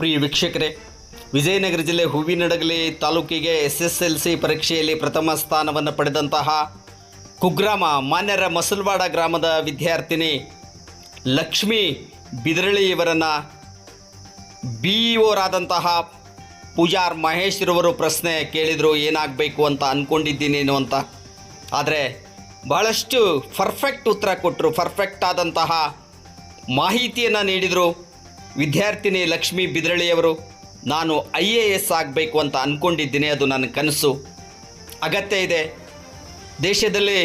ಪ್ರಿಯ ವೀಕ್ಷಕರೇ, ವಿಜಯನಗರ ಜಿಲ್ಲೆ ಹೂವಿನಡಗಲಿ ತಾಲೂಕಿಗೆ SSLC ಪರೀಕ್ಷೆಯಲ್ಲಿ ಪ್ರಥಮ ಸ್ಥಾನವನ್ನು ಪಡೆದಂತಹ ಕುಗ್ರಾಮ ಮಾನ್ಯರ ಮಸಲ್ವಾಡ ಗ್ರಾಮದ ವಿದ್ಯಾರ್ಥಿನಿ ಲಕ್ಷ್ಮೀ ಬಿದರಳಿಯವರನ್ನು BEOರಾದಂತಹ ಪೂಜಾರ್ ಮಹೇಶ್ ರವರು ಪ್ರಶ್ನೆ ಕೇಳಿದರು, ಏನಾಗಬೇಕು ಅಂತ ಅಂದ್ಕೊಂಡಿದ್ದೀನೇನು ಅಂತ. ಆದರೆ ಬಹಳಷ್ಟು ಪರ್ಫೆಕ್ಟ್ ಉತ್ತರ ಕೊಟ್ಟರು, ಪರ್ಫೆಕ್ಟ್ ಆದಂತಹ ಮಾಹಿತಿಯನ್ನು ನೀಡಿದರು. ವಿದ್ಯಾರ್ಥಿನಿ ಲಕ್ಷ್ಮೀ ಬಿದರಳಿಯವರು, ನಾನು IAS ಆಗಬೇಕು ಅಂತ ಅಂದ್ಕೊಂಡಿದ್ದೀನಿ, ಅದು ನನ್ನ ಕನಸು. ಅಗತ್ಯ ಇದೆ. ದೇಶದಲ್ಲಿ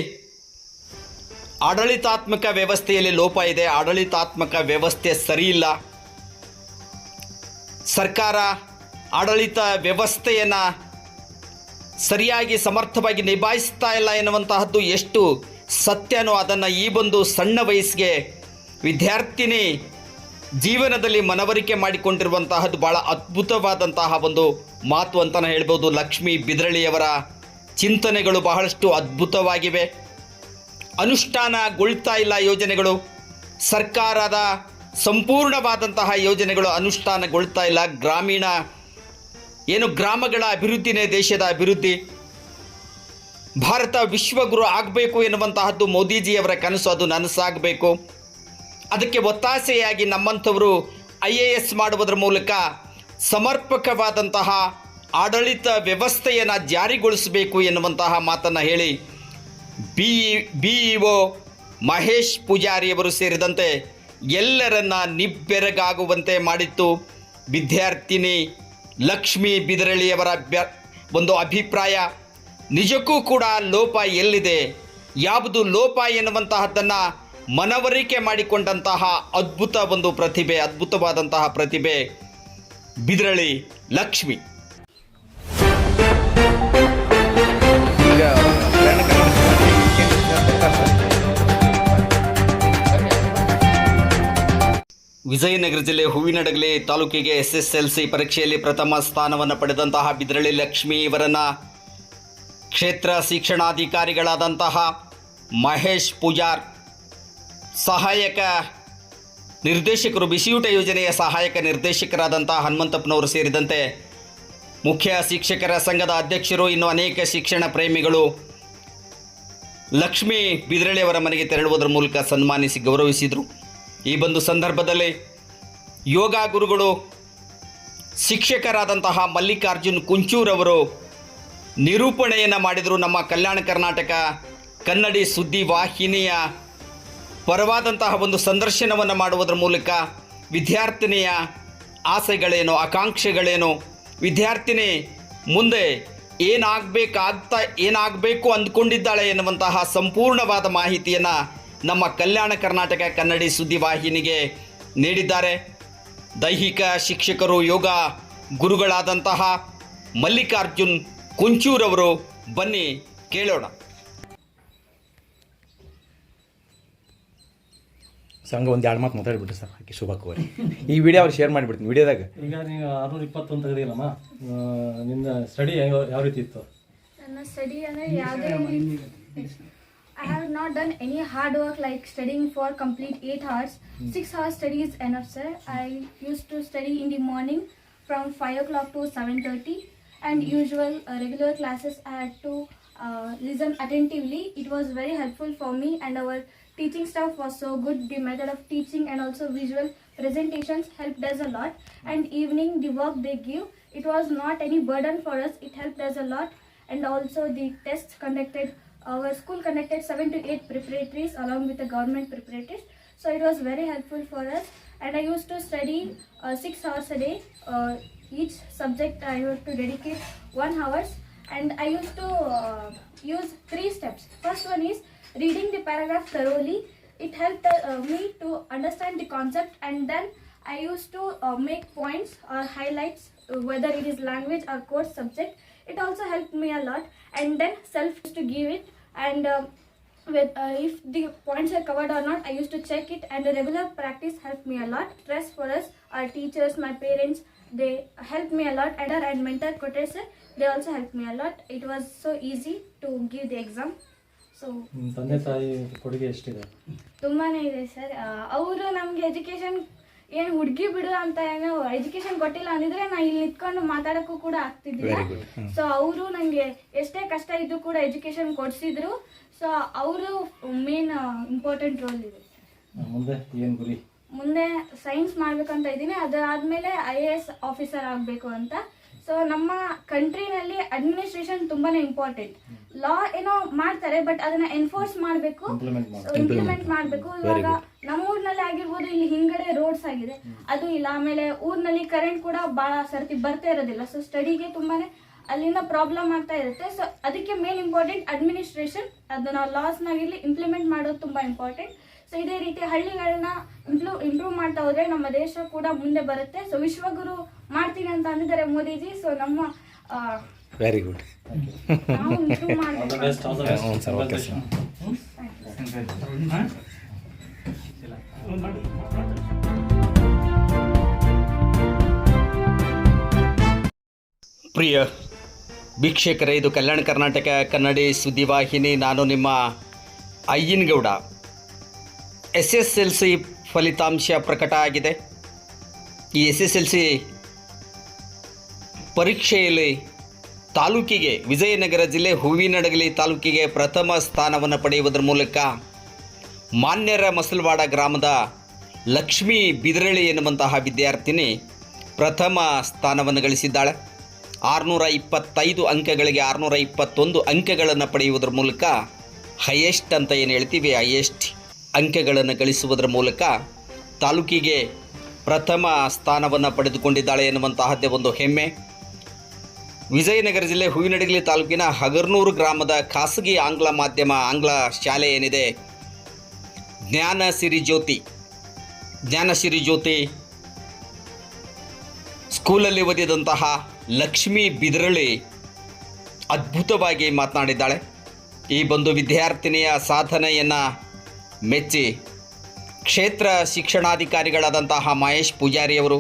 ಆಡಳಿತಾತ್ಮಕ ವ್ಯವಸ್ಥೆಯಲ್ಲಿ ಲೋಪ ಇದೆ, ಆಡಳಿತಾತ್ಮಕ ವ್ಯವಸ್ಥೆ ಸರಿಯಿಲ್ಲ. ಸರ್ಕಾರ ಆಡಳಿತ ವ್ಯವಸ್ಥೆಯನ್ನು ಸರಿಯಾಗಿ ಸಮರ್ಥವಾಗಿ ನಿಭಾಯಿಸ್ತಾ ಇಲ್ಲ ಎನ್ನುವಂತಹದ್ದು ಎಷ್ಟು ಸತ್ಯನೋ ಅದನ್ನು ಈ ಒಂದು ಸಣ್ಣ ವಯಸ್ಸಿಗೆ ವಿದ್ಯಾರ್ಥಿನಿ ಜೀವನದಲ್ಲಿ ಮನವರಿಕೆ ಮಾಡಿಕೊಂಡಿರುವಂತಹದ್ದು ಭಾಳ ಅದ್ಭುತವಾದಂತಹ ಒಂದು ಮಾತು ಅಂತಲೇ ಹೇಳ್ಬೋದು. ಲಕ್ಷ್ಮೀ ಬಿದರಳಿಯವರ ಚಿಂತನೆಗಳು ಬಹಳಷ್ಟು ಅದ್ಭುತವಾಗಿವೆ. ಅನುಷ್ಠಾನಗೊಳ್ತಾ ಇಲ್ಲ ಯೋಜನೆಗಳು, ಸರ್ಕಾರದ ಸಂಪೂರ್ಣವಾದಂತಹ ಯೋಜನೆಗಳು ಅನುಷ್ಠಾನಗೊಳ್ತಾ ಇಲ್ಲ. ಗ್ರಾಮಗಳ ಅಭಿವೃದ್ಧಿನೇ ದೇಶದ ಅಭಿವೃದ್ಧಿ. ಭಾರತ ವಿಶ್ವಗುರು ಆಗಬೇಕು ಎನ್ನುವಂತಹದ್ದು ಮೋದಿಜಿಯವರ ಕನಸು, ಅದು ನನಸಾಗಬೇಕು. ಅದಕ್ಕೆ ಒತ್ತಾಸೆಯಾಗಿ ನಮ್ಮಂಥವರು IAS ಮಾಡುವುದರ ಮೂಲಕ ಸಮರ್ಪಕವಾದಂತಹ ಆಡಳಿತ ವ್ಯವಸ್ಥೆಯನ್ನು ಜಾರಿಗೊಳಿಸಬೇಕು ಎನ್ನುವಂತಹ ಮಾತನ್ನು ಹೇಳಿ BEO ಮಹೇಶ್ ಪೂಜಾರಿಯವರು ಸೇರಿದಂತೆ ಎಲ್ಲರನ್ನ ನಿಬ್ಬೆರಗಾಗುವಂತೆ ಮಾಡಿತ್ತು. ವಿದ್ಯಾರ್ಥಿನಿ ಲಕ್ಷ್ಮೀ ಬಿದರಳಿಯವರ ಒಂದು ಅಭಿಪ್ರಾಯ. ನಿಜಕ್ಕೂ ಕೂಡ ಲೋಪ ಎಲ್ಲಿದೆ, ಯಾವುದು ಲೋಪ ಎನ್ನುವಂತಹದ್ದನ್ನು ಮನವರಿಕೆ ಮಾಡಿಕೊಂಡಂತಹ ಅದ್ಭುತ ಒಂದು ಪ್ರತಿಭೆ, ಅದ್ಭುತವಾದಂತಹ ಪ್ರತಿಭೆ ಬಿದರಳಿ ಲಕ್ಷ್ಮಿ. ವಿಜಯನಗರ ಜಿಲ್ಲೆ ಹೂವಿನಡಗಲಿ ತಾಲೂಕಿಗೆ SSLC ಪರೀಕ್ಷೆಯಲ್ಲಿ ಪ್ರಥಮ ಸ್ಥಾನವನ್ನು ಪಡೆದಂತಹ ಬಿದರಳಿ ಲಕ್ಷ್ಮಿ ಇವರನ್ನು ಕ್ಷೇತ್ರ ಶಿಕ್ಷಣಾಧಿಕಾರಿಗಳಾದಂತಹ ಮಹೇಶ್ ಪೂಜಾರ್, ಸಹಾಯಕ ನಿರ್ದೇಶಕರು, ಬಿಸಿಯೂಟ ಯೋಜನೆಯ ಸಹಾಯಕ ನಿರ್ದೇಶಕರಾದಂತಹ ಹನುಮಂತಪ್ಪನವರು ಸೇರಿದಂತೆ ಮುಖ್ಯ ಶಿಕ್ಷಕರ ಸಂಘದ ಅಧ್ಯಕ್ಷರು, ಇನ್ನು ಅನೇಕ ಶಿಕ್ಷಣ ಪ್ರೇಮಿಗಳು ಲಕ್ಷ್ಮೀ ಬಿದರಳಿಯವರ ಮನೆಗೆ ತೆರಳುವುದರ ಮೂಲಕ ಸನ್ಮಾನಿಸಿ ಗೌರವಿಸಿದರು. ಈ ಒಂದು ಸಂದರ್ಭದಲ್ಲಿ ಯೋಗ ಗುರುಗಳು ಶಿಕ್ಷಕರಾದಂತಹ ಮಲ್ಲಿಕಾರ್ಜುನ್ ಕುಂಚೂರವರು ನಿರೂಪಣೆಯನ್ನು ಮಾಡಿದರು. ನಮ್ಮ ಕಲ್ಯಾಣ ಕರ್ನಾಟಕ ಕನ್ನಡಿ ಸುದ್ದಿ ವಾಹಿನಿಯ ಪರವಾದಂತಹ ಒಂದು ಸಂದರ್ಶನವನ್ನು ಮಾಡುವುದರ ಮೂಲಕ ವಿದ್ಯಾರ್ಥಿನಿಯ ಆಸೆಗಳೇನು, ಆಕಾಂಕ್ಷೆಗಳೇನು, ವಿದ್ಯಾರ್ಥಿನಿ ಮುಂದೆ ಏನಾಗಬೇಕು ಅಂದ್ಕೊಂಡಿದ್ದಾಳೆ ಎನ್ನುವಂತಹ ಸಂಪೂರ್ಣವಾದ ಮಾಹಿತಿಯನ್ನು ನಮ್ಮ ಕಲ್ಯಾಣ ಕರ್ನಾಟಕ ಕನ್ನಡಿ ಸುದ್ದಿ ವಾಹಿನಿಗೆ ನೀಡಿದ್ದಾರೆ. ದೈಹಿಕ ಶಿಕ್ಷಕರು, ಯೋಗ ಗುರುಗಳಾದಂತಹ ಮಲ್ಲಿಕಾರ್ಜುನ್ ಕುಂಚೂರವರು, ಬನ್ನಿ ಕೇಳೋಣ. ಸಂಘ ಒಂದು 2 ಮಾತು ಮಾತಾಡ್ಬಿಟ್ರಿ ಸರ್, ಆಕೆ ಶುಭಕೋರಿ. ಈ ವಿಡಿಯೋ ಅವ್ರು ಶೇರ್ ಮಾಡಿಬಿಡ್ತೀನಿ. ವಿಡಿಯೋದಾಗ ಈಗ ನೀವು 621 ತೆಗೆದಿಲ್ಲಮ್ಮ, ನಿನ್ನ ಸ್ಟಡಿ ಯಾವ ರೀತಿ ಇತ್ತು? ನನ್ನ ಸ್ಟಡಿ ಅಂದರೆ ಯಾವುದೇ I have not done any hard work like studying for complete 8 hours. 6 hours study is enough, sir. I used to study in the morning from 5 o'clock to 7:30, and usual regular classes I had to listen attentively. It was very helpful for me, and our teaching staff was so good. The method of teaching and also visual presentations helped us a lot. And evening the work they give, it was not any burden for us. It helped us a lot. And also the tests conducted, our school conducted 7 to 8 preparatories along with the government preparatories. So it was very helpful for us. And I used to study 6 hours a day. Each subject I used to dedicate 1 hour. And I used to use 3 steps. First one is reading the paragraph thoroughly. It helped me to understand the concept, and then I used to make points or highlights, whether it is language or course subject. It also helped me a lot. And then self to give it, and if the points are covered or not, I used to check it. And the regular practice helped me a lot. Stress for us, our teachers, my parents, they helped me a lot. And mentor quotes, they also helped me a lot. It was so easy to give the exam. So ತಂದೆ ತಾಯಿ ಕೊಡುಗೆ ಎಷ್ಟಿದೆ? ತುಂಬಾನೇ ಇದೆ sir. ಅವರು ನಮಗೆ education ಏನು ಹುಡುಗಿ ಬಿಡು ಅಂತ ಏನೋ ಎಜುಕೇಶನ್ ಕೊಟ್ಟಿಲ್ಲ ಅಂದಿದ್ರೆ ನಾ ಇಲ್ಲಿ ನಿಂತ್ಕೊಂಡು ಮಾತಾಡೋಕ್ಕೂ ಕೂಡ ಆಗ್ತಿದ್ದಿಲ್ಲ. ಸೊ ಅವರು ನನಗೆ ಎಷ್ಟೇ ಕಷ್ಟ ಇದ್ದು ಕೂಡ ಎಜುಕೇಶನ್ ಕೊಡಿಸಿದ್ರು. ಸೊ ಅವರು ಮೇನ್ ಇಂಪಾರ್ಟೆಂಟ್ ರೋಲ್ ಇದೆ. ಮುಂದೆ ಏನು ಗುರಿ? ಮುಂದೆ ಸೈನ್ಸ್ ಮಾಡ್ಬೇಕಂತ ಇದ್ದೀನಿ. ಅದಾದ್ಮೇಲೆ IAS ಆಫೀಸರ್ ಆಗಬೇಕು ಅಂತ. ಸೊ ನಮ್ಮ ಕಂಟ್ರಿನಲ್ಲಿ ಅಡ್ಮಿನಿಸ್ಟ್ರೇಷನ್ ತುಂಬಾನೇ ಇಂಪಾರ್ಟೆಂಟ್. ಲಾ ಏನೋ ಮಾಡ್ತಾರೆ, ಬಟ್ ಅದನ್ನ ಎನ್ಫೋರ್ಸ್ ಮಾಡಬೇಕು, ಇಂಪ್ಲಿಮೆಂಟ್ ಮಾಡಬೇಕು. ಇವಾಗ ನಮ್ಮ ಊರಿನಲ್ಲಿ ಆಗಿರ್ಬೋದು, ಇಲ್ಲಿ ಹಿಂಗಡೆ ರೋಡ್ಸ್ ಆಗಿದೆ, ಅದು ಇಲ್ಲ. ಆಮೇಲೆ ಊರಿನಲ್ಲಿ ಕರೆಂಟ್ ಕೂಡ ಬಹಳ ಸರ್ತಿ ಬರ್ತಾ ಇರೋದಿಲ್ಲ. ಸೊ ಸ್ಟಡಿಗೆ ತುಂಬಾನೇ ಅಲ್ಲಿಂದ ಪ್ರಾಬ್ಲಮ್ ಆಗ್ತಾ ಇರುತ್ತೆ. ಸೊ ಅದಕ್ಕೆ ಮೇನ್ ಇಂಪಾರ್ಟೆಂಟ್ ಅಡ್ಮಿನಿಸ್ಟ್ರೇಷನ್. ಅದನ್ನ ಲಾಸ್ನಾಗಿರ್ಲಿ ಇಂಪ್ಲಿಮೆಂಟ್ ಮಾಡೋದು ತುಂಬಾ ಇಂಪಾರ್ಟೆಂಟ್. ಸೊ ಇದೇ ರೀತಿ ಹಳ್ಳಿಗಳನ್ನ ಇಂಪ್ರೂವ್ ಮಾಡ್ತಾ ಹೋದ್ರೆ ನಮ್ಮ ದೇಶ ಕೂಡ ಮುಂದೆ ಬರುತ್ತೆ. ಸೊ ವಿಶ್ವಗುರು ಮಾಡ್ತೀನಿ ಅಂತ ಅಂದಿದ್ದಾರೆ ಮೋದಿಜಿ. ಸೊ ನಮ್ಮ ವೆರಿ ಗುಡ್. ನಾವು ಇಂಪ್ರೂವ್ ಮಾಡಬೇಕು. Sir, okay sir. ಪ್ರಿಯ ವೀಕ್ಷಕರೇ, ಇದು ಕಲ್ಯಾಣ ಕರ್ನಾಟಕ ಕನ್ನಡಿ ಸುದ್ದಿವಾಹಿನಿ. ನಾನು ನಿಮ್ಮ ಅಯ್ಯನಗೌಡ. SSLC ಫಲಿತಾಂಶ ಪ್ರಕಟ ಆಗಿದೆ. ಈ SSLC ಪರೀಕ್ಷೆಯಲ್ಲಿ ತಾಲೂಕಿಗೆ, ವಿಜಯನಗರ ಜಿಲ್ಲೆ ಹೂವಿನಡಗಲಿ ತಾಲೂಕಿಗೆ ಪ್ರಥಮ ಸ್ಥಾನವನ್ನು ಪಡೆಯುವುದರ ಮೂಲಕ ಮಾನ್ಯರ ಮಸಲವಾಡ ಗ್ರಾಮದ ಲಕ್ಷ್ಮೀ ಬಿದರಳಿ ಎನ್ನುವಂತಹ ವಿದ್ಯಾರ್ಥಿನಿ ಪ್ರಥಮ ಸ್ಥಾನವನ್ನು ಗಳಿಸಿದ್ದಾಳೆ. 625 ಅಂಕಗಳಿಗೆ 621 ಅಂಕಗಳನ್ನು ಪಡೆಯುವುದರ ಮೂಲಕ ಹೈಯೆಸ್ಟ್ ಅಂತ ಏನು ಹೇಳ್ತೀವಿ, ಹೈಯೆಸ್ಟ್ ಅಂಕಗಳನ್ನು ಗಳಿಸುವುದರ ಮೂಲಕ ತಾಲೂಕಿಗೆ ಪ್ರಥಮ ಸ್ಥಾನವನ್ನು ಪಡೆದುಕೊಂಡಿದ್ದಾಳೆ ಎನ್ನುವಂತಹದ್ದೇ ಒಂದು ಹೆಮ್ಮೆ. ವಿಜಯನಗರ ಜಿಲ್ಲೆ ಹೂವಿನಡಗಲಿ ತಾಲೂಕಿನ ಹಗರ್ನೂರು ಗ್ರಾಮದ ಖಾಸಗಿ ಆಂಗ್ಲ ಮಾಧ್ಯಮ ಆಂಗ್ಲ ಶಾಲೆ ಏನಿದೆ, ಜ್ಞಾನಸಿರಿ ಜ್ಯೋತಿ ಸ್ಕೂಲಲ್ಲಿ ಓದಿದಂತಹ ಲಕ್ಷ್ಮೀ ಬಿದರಳಿ ಅದ್ಭುತವಾಗಿ ಮಾತನಾಡಿದ್ದಾಳೆ. ಈ ಒಂದು ವಿದ್ಯಾರ್ಥಿನಿಯ ಸಾಧನೆಯನ್ನು ಮೆಚ್ಚಿ ಕ್ಷೇತ್ರ ಶಿಕ್ಷಣಾಧಿಕಾರಿಗಳಾದಂತಹ ಮಹೇಶ್ ಪೂಜಾರಿಯವರು,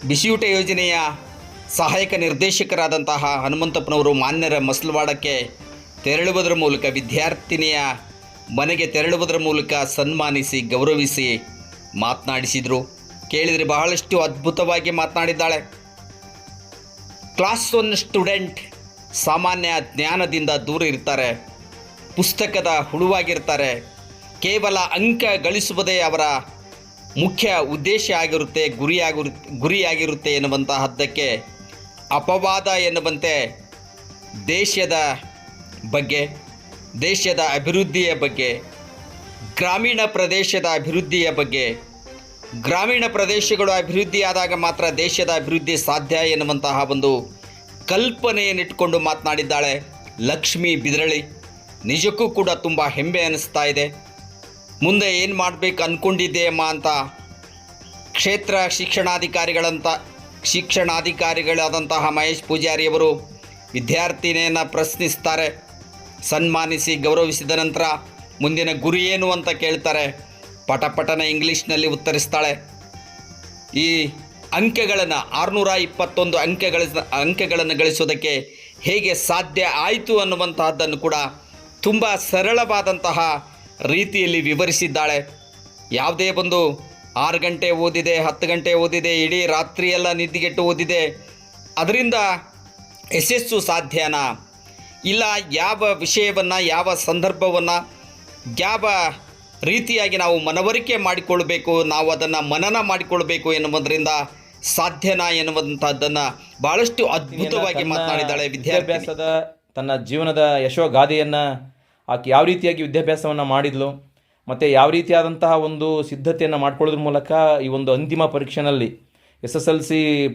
ಬಿಸಿಯೂಟ ಯೋಜನೆಯ ಸಹಾಯಕ ನಿರ್ದೇಶಕರಾದಂತಹ ಹನುಮಂತಪ್ಪನವರು ಮಾನ್ಯರ ಮಸಲವಾಡಕ್ಕೆ ತೆರಳುವುದರ ಮೂಲಕ, ವಿದ್ಯಾರ್ಥಿನಿಯ ಮನೆಗೆ ತೆರಳುವುದರ ಮೂಲಕ ಸನ್ಮಾನಿಸಿ ಗೌರವಿಸಿ ಮಾತನಾಡಿಸಿದರು. ಕೇಳಿದರೆ ಬಹಳಷ್ಟು ಅದ್ಭುತವಾಗಿ ಮಾತನಾಡಿದ್ದಾಳೆ. ಕ್ಲಾಸ್ 1 ಸ್ಟೂಡೆಂಟ್ ಸಾಮಾನ್ಯ ಜ್ಞಾನದಿಂದ ದೂರ ಇರ್ತಾರೆ, ಪುಸ್ತಕದ ಹುಳುವಾಗಿರ್ತಾರೆ. ಕೇವಲ ಅಂಕ ಗಳಿಸುವುದೇ ಅವರ ಮುಖ್ಯ ಉದ್ದೇಶ ಆಗಿರುತ್ತೆ, ಗುರಿಯಾಗಿರುತ್ತೆ ಎನ್ನುವಂತಹದ್ದಕ್ಕೆ ಅಪವಾದ ಎನ್ನುವಂತೆ ದೇಶದ ಬಗ್ಗೆ, ದೇಶದ ಅಭಿವೃದ್ಧಿಯ ಬಗ್ಗೆ, ಗ್ರಾಮೀಣ ಪ್ರದೇಶದ ಅಭಿವೃದ್ಧಿಯ ಬಗ್ಗೆ, ಗ್ರಾಮೀಣ ಪ್ರದೇಶಗಳು ಅಭಿವೃದ್ಧಿಯಾದಾಗ ಮಾತ್ರ ದೇಶದ ಅಭಿವೃದ್ಧಿ ಸಾಧ್ಯ ಎನ್ನುವಂತಹ ಒಂದು ಕಲ್ಪನೆಯನ್ನಿಟ್ಟುಕೊಂಡು ಮಾತನಾಡಿದ್ದಾಳೆ ಲಕ್ಷ್ಮೀ ಬಿದರಳಿ. ನಿಜಕ್ಕೂ ಕೂಡ ತುಂಬ ಹೆಮ್ಮೆ ಅನ್ನಿಸ್ತಾ ಇದೆ. ಮುಂದೆ ಏನು ಮಾಡಬೇಕು ಅಂದ್ಕೊಂಡಿದ್ದೆ ಅಮ್ಮ ಅಂತ ಕ್ಷೇತ್ರ ಶಿಕ್ಷಣಾಧಿಕಾರಿಗಳಾದಂತಹ ಮಹೇಶ್ ಪೂಜಾರಿಯವರು ವಿದ್ಯಾರ್ಥಿನಿಯನ್ನು ಪ್ರಶ್ನಿಸ್ತಾರೆ. ಸನ್ಮಾನಿಸಿ ಗೌರವಿಸಿದ ನಂತರ ಮುಂದಿನ ಗುರಿ ಏನು ಅಂತ ಕೇಳ್ತಾರೆ. ಪಟಪಟನ ಇಂಗ್ಲೀಷ್ನಲ್ಲಿ ಉತ್ತರಿಸ್ತಾಳೆ. ಈ ಅಂಕಗಳನ್ನು 621 ಅಂಕಗಳನ್ನು ಗಳಿಸೋದಕ್ಕೆ ಹೇಗೆ ಸಾಧ್ಯ ಆಯಿತು ಅನ್ನುವಂತಹದ್ದನ್ನು ಕೂಡ ತುಂಬ ಸರಳವಾದಂತಹ ರೀತಿಯಲ್ಲಿ ವಿವರಿಸಿದ್ದಾಳೆ. ಯಾವುದೇ ಒಂದು 6 ಗಂಟೆ ಓದಿದೆ, 10 ಗಂಟೆ ಓದಿದೆ, ಇಡೀ ರಾತ್ರಿಯೆಲ್ಲ ನಿದ್ದೆಗೆಟ್ಟು ಓದಿದೆ, ಅದರಿಂದ ಯಶಸ್ಸು ಸಾಧ್ಯನಾ? ಇಲ್ಲ, ಯಾವ ವಿಷಯವನ್ನು, ಯಾವ ಸಂದರ್ಭವನ್ನು, ಯಾವ ರೀತಿಯಾಗಿ ನಾವು ಮನವರಿಕೆ ಮಾಡಿಕೊಳ್ಬೇಕು, ನಾವು ಅದನ್ನು ಮನನ ಮಾಡಿಕೊಳ್ಬೇಕು ಎನ್ನುವುದರಿಂದ ಸಾಧ್ಯನಾ ಎನ್ನುವಂಥದ್ದನ್ನು ಬಹಳಷ್ಟು ಅದ್ಭುತವಾಗಿ ಮಾತನಾಡಿದ್ದಾಳೆ ವಿದ್ಯಾಭ್ಯಾಸದ ತನ್ನ ಜೀವನದ ಯಶೋಗಾಥೆಯನ್ನು ಆಕೆ ಯಾವ ರೀತಿಯಾಗಿ ವಿದ್ಯಾಭ್ಯಾಸವನ್ನು ಮಾಡಿದ್ಲು ಮತ್ತು ಯಾವ ರೀತಿಯಾದಂತಹ ಒಂದು ಸಿದ್ಧತೆಯನ್ನು ಮಾಡ್ಕೊಳ್ಳೋದ್ರ ಮೂಲಕ ಈ ಒಂದು ಅಂತಿಮ ಪರೀಕ್ಷೆಯಲ್ಲಿ SSLC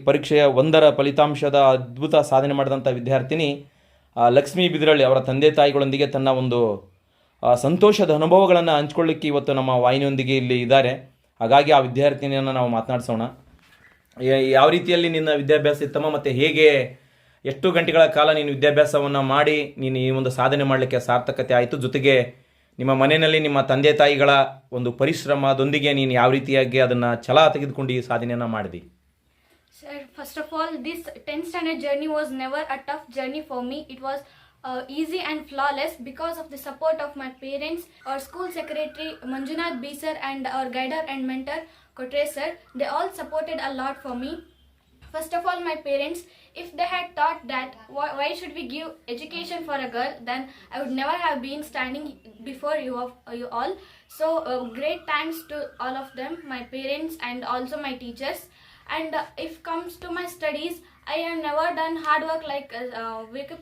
ಪರೀಕ್ಷೆಯ 1ರ ಫಲಿತಾಂಶದ ಅದ್ಭುತ ಸಾಧನೆ ಮಾಡಿದಂಥ ವಿದ್ಯಾರ್ಥಿನಿ ಲಕ್ಷ್ಮೀ ಬಿದರಳ್ಳಿ ಅವರ ತಂದೆ ತಾಯಿಗಳೊಂದಿಗೆ ತನ್ನ ಒಂದು ಸಂತೋಷದ ಅನುಭವಗಳನ್ನು ಹಂಚ್ಕೊಳ್ಳಿಕ್ಕೆ ಇವತ್ತು ನಮ್ಮ ವಾಹಿನಿಯೊಂದಿಗೆ ಇಲ್ಲಿ ಇದ್ದಾರೆ. ಹಾಗಾಗಿ ಆ ವಿದ್ಯಾರ್ಥಿನಿಯನ್ನು ನಾವು ಮಾತನಾಡಿಸೋಣ. ಯಾವ ರೀತಿಯಲ್ಲಿ ನಿನ್ನ ವಿದ್ಯಾಭ್ಯಾಸ ಇತ್ತಮ್ಮ, ಮತ್ತು ಹೇಗೆ ಎಷ್ಟು ಗಂಟೆಗಳ ಕಾಲ ನೀನು ವಿದ್ಯಾಭ್ಯಾಸವನ್ನು ಮಾಡಿ ನೀನು ಈ ಒಂದು ಸಾಧನೆ ಮಾಡಲಿಕ್ಕೆ ಸಾರ್ಥಕತೆ ಆಯಿತು, ಜೊತೆಗೆ ನಿಮ್ಮ ಮನೆಯಲ್ಲಿ ನಿಮ್ಮ ತಂದೆ ತಾಯಿಗಳ ಒಂದು ಪರಿಶ್ರಮದೊಂದಿಗೆ ನೀನು ಯಾವ ರೀತಿಯಾಗಿ ಅದನ್ನು ಛಲ ತೆಗೆದುಕೊಂಡು ಈ ಸಾಧನೆಯನ್ನು ಮಾಡಿದಿ? Sir, first of all, this 10th standard journey was never a tough journey for me. It was easy and flawless because of the support of my parents, our school secretary Manjunath B sir, and our guider and mentor Kotre sir, they all supported a lot for me. First of all, my parents, if they had thought that why should we give education for a girl, then I would never have been standing before you all. So great thanks to all of them, my parents and also my teachers. And if comes to my studies, I have never done hard work like wake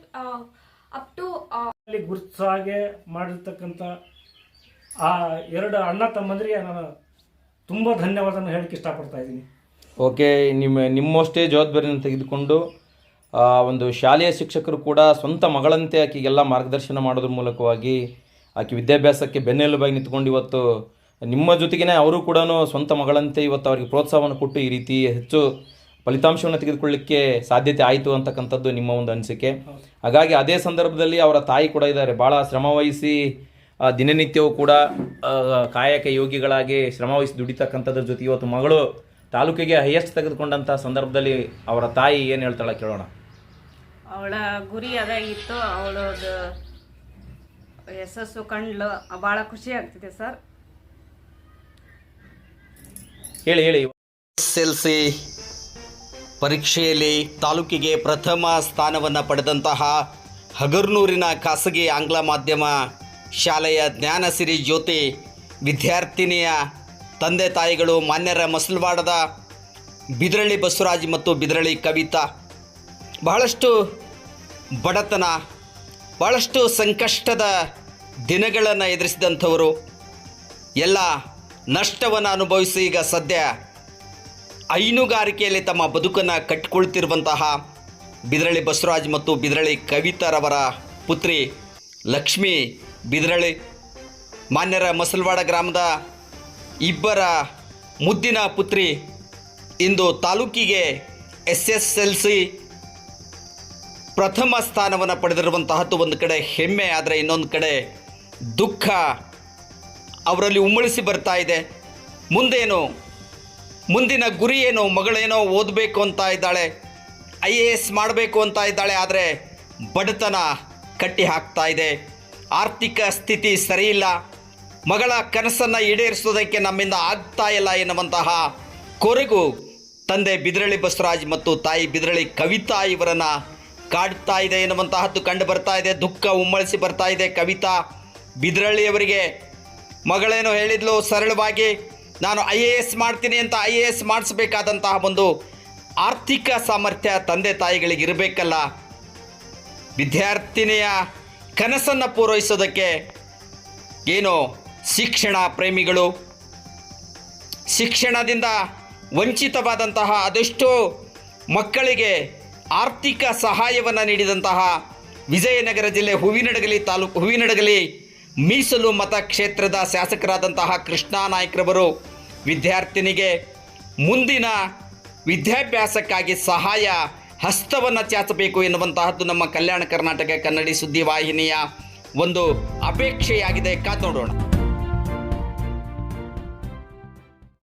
up to ಅಲ್ಲಿ ಗುರುತಿಸಾಗೆ ಮಾಡಿರ್ತಕ್ಕಂಥ ಆ ಎರಡು ಅಣ್ಣ ತಮ್ಮಂದರಿಗೆ ನಾನು ತುಂಬ ಧನ್ಯವಾದನ ಹೇಳಕ್ಕೆ ಇಷ್ಟಪಡ್ತಾ ಇದ್ದೀನಿ. ಓಕೆ, ನಿಮ್ಮಷ್ಟೇ ಜವಾಬ್ದಾರಿಯನ್ನು ತೆಗೆದುಕೊಂಡು ಒಂದು ಶಾಲೆಯ ಶಿಕ್ಷಕರು ಕೂಡ ಸ್ವಂತ ಮಗಳಂತೆ ಆಕೆಗೆಲ್ಲ ಮಾರ್ಗದರ್ಶನ ಮಾಡೋದ್ರ ಮೂಲಕವಾಗಿ ಆಕೆ ವಿದ್ಯಾಭ್ಯಾಸಕ್ಕೆ ಬೆನ್ನೆಲುಬಾಗಿ ನಿಂತ್ಕೊಂಡು ಇವತ್ತು ನಿಮ್ಮ ಜೊತೆಗೇ ಅವರು ಕೂಡ ಸ್ವಂತ ಮಗಳಂತೆ ಇವತ್ತು ಅವರಿಗೆ ಪ್ರೋತ್ಸಾಹವನ್ನು ಕೊಟ್ಟು ಈ ರೀತಿ ಹೆಚ್ಚು ಫಲಿತಾಂಶವನ್ನು ತೆಗೆದುಕೊಳ್ಳಲಿಕ್ಕೆ ಸಾಧ್ಯತೆ ಆಯಿತು ಅಂತಕ್ಕಂಥದ್ದು ನಿಮ್ಮ ಒಂದು ಅನಿಸಿಕೆ. ಹಾಗಾಗಿ ಅದೇ ಸಂದರ್ಭದಲ್ಲಿ ಅವರ ತಾಯಿ ಕೂಡ ಇದ್ದಾರೆ, ಭಾಳ ಶ್ರಮವಹಿಸಿ ದಿನನಿತ್ಯವೂ ಕೂಡ ಕಾಯಕ ಯೋಗಿಗಳಾಗಿ ಶ್ರಮವಹಿಸಿ ದುಡಿತಕ್ಕಂಥದ್ರ ಜೊತೆ ಇವತ್ತು ಮಗಳು ತಾಲೂಕಿಗೆ ಹೈಯೆಸ್ಟ್ ತೆಗೆದುಕೊಂಡಂಥ ಸಂದರ್ಭದಲ್ಲಿ ಅವರ ತಾಯಿ ಏನು ಹೇಳ್ತಾಳೆ ಕೇಳೋಣ. ಅವಳ ಗುರಿ ಅದಾಗಿತ್ತು, ಅವಳದು ಯಶಸ್ಸು ಕಂಡ್ಲು, ಭಾಳ ಖುಷಿ ಆಗ್ತಿದೆ ಸರ್. ಹೇಳಿ. SSLC ಪರೀಕ್ಷೆಯಲ್ಲಿ ತಾಲೂಕಿಗೆ ಪ್ರಥಮ ಸ್ಥಾನವನ್ನು ಪಡೆದಂತಹ ಹಗರ್ನೂರಿನ ಖಾಸಗಿ ಆಂಗ್ಲ ಮಾಧ್ಯಮ ಶಾಲೆಯ ಜ್ಞಾನಸಿರಿ ಜ್ಯೋತಿ ವಿದ್ಯಾರ್ಥಿನಿಯ ತಂದೆ ತಾಯಿಗಳು ಮಾನ್ಯರ ಮಸಲ್ವಾಡದ ಬಿದ್ರಳ್ಳಿ ಬಸವರಾಜ್ ಮತ್ತು ಬಿದ್ರಳ್ಳಿ ಕವಿತಾ ಬಹಳಷ್ಟು ಬಡತನ, ಭಾಳಷ್ಟು ಸಂಕಷ್ಟದ ದಿನಗಳನ್ನು ಎದುರಿಸಿದಂಥವರು, ಎಲ್ಲ ನಷ್ಟವನ್ನು ಅನುಭವಿಸಿ ಈಗ ಸದ್ಯ ಹೈನುಗಾರಿಕೆಯಲ್ಲಿ ತಮ್ಮ ಬದುಕನ್ನು ಕಟ್ಟಿಕೊಳ್ತಿರುವಂತಹ ಬಿದ್ರಳ್ಳಿ ಬಸವರಾಜ್ ಮತ್ತು ಬಿದ್ರಳ್ಳಿ ಕವಿತಾರವರ ಪುತ್ರಿ ಲಕ್ಷ್ಮಿ ಬಿದ್ರಳ್ಳಿ, ಮಾನ್ಯರ ಮಸಲ್ವಾಡ ಗ್ರಾಮದ ಇಬ್ಬರ ಮುದ್ದಿನ ಪುತ್ರಿ ಇಂದು ತಾಲೂಕಿಗೆ SSLC ಪ್ರಥಮ ಸ್ಥಾನವನ್ನು ಪಡೆದಿರುವಂತಹದ್ದು ಒಂದು ಕಡೆ ಹೆಮ್ಮೆ, ಆದರೆ ಇನ್ನೊಂದು ಕಡೆ ದುಃಖ ಅವರಲ್ಲಿ ಉಮ್ಮಳಿಸಿ ಬರ್ತಾ ಇದೆ. ಮುಂದೇನು, ಮುಂದಿನ ಗುರಿ ಏನು? ಮಗಳೇನೋ ಓದಬೇಕು ಅಂತ ಇದ್ದಾಳೆ, IAS ಮಾಡಬೇಕು ಅಂತ ಇದ್ದಾಳೆ, ಆದರೆ ಬಡತನ ಕಟ್ಟಿ ಹಾಕ್ತಾ ಇದೆ, ಆರ್ಥಿಕ ಸ್ಥಿತಿ ಸರಿಯಿಲ್ಲ, ಮಗಳ ಕನಸನ್ನು ಈಡೇರಿಸೋದಕ್ಕೆ ನಮ್ಮಿಂದ ಆಗ್ತಾ ಇಲ್ಲ ಎನ್ನುವಂತಹ ಕೊರಗು ತಂದೆ ಬಿದ್ರಳ್ಳಿ ಬಸವರಾಜ್ ಮತ್ತು ತಾಯಿ ಬಿದ್ರಳ್ಳಿ ಕವಿತಾ ಇವರನ್ನು ಕಾಡ್ತಾ ಇದೆ ಎನ್ನುವಂತಹದ್ದು ಕಂಡು ಬರ್ತಾ ಇದೆ. ದುಃಖ ಉಮ್ಮಳಿಸಿ ಬರ್ತಾ ಇದೆ. ಕವಿತಾ ಬಿದ್ರಳ್ಳಿಯವರಿಗೆ ಮಗಳೇನು ಹೇಳಿದ್ಲು, ಸರಳವಾಗಿ ನಾನು IAS ಮಾಡ್ತೀನಿ ಅಂತ IAS ಮಾಡಿಸ್ಬೇಕಾದಂತಹ ಒಂದು ಆರ್ಥಿಕ ಸಾಮರ್ಥ್ಯ ತಂದೆ ತಾಯಿಗಳಿಗೆ ಇರಬೇಕಲ್ಲ. ವಿದ್ಯಾರ್ಥಿನಿಯ ಕನಸನ್ನು ಪೂರೈಸೋದಕ್ಕೆ ಏನೋ ಶಿಕ್ಷಣ ಪ್ರೇಮಿಗಳು, ಶಿಕ್ಷಣದಿಂದ ವಂಚಿತವಾದಂತಹ ಅದೆಷ್ಟೋ ಮಕ್ಕಳಿಗೆ ಆರ್ಥಿಕ ಸಹಾಯವನ್ನು ನೀಡಿದಂತಹ ವಿಜಯನಗರ ಜಿಲ್ಲೆ ಹೂವಿನಡಗಲಿ ತಾಲೂಕು ಹೂವಿನಡಗಲಿ ಮೀಸಲು ಮತಕ್ಷೇತ್ರದ ಶಾಸಕರಾದಂತಹ ಕೃಷ್ಣಾ ನಾಯ್ಕರವರು ವಿದ್ಯಾರ್ಥಿನಿಗೆ ಮುಂದಿನ ವಿದ್ಯಾಭ್ಯಾಸಕ್ಕಾಗಿ ಸಹಾಯ ಹಸ್ತವನ್ನು ಚಾಚಬೇಕು ಎನ್ನುವಂತಹದ್ದು ನಮ್ಮ ಕಲ್ಯಾಣ ಕರ್ನಾಟಕ ಕನ್ನಡಿ ಸುದ್ದಿವಾಹಿನಿಯ ಒಂದು ಅಪೇಕ್ಷೆಯಾಗಿದೆ. ಕಾದು ನೋಡೋಣ.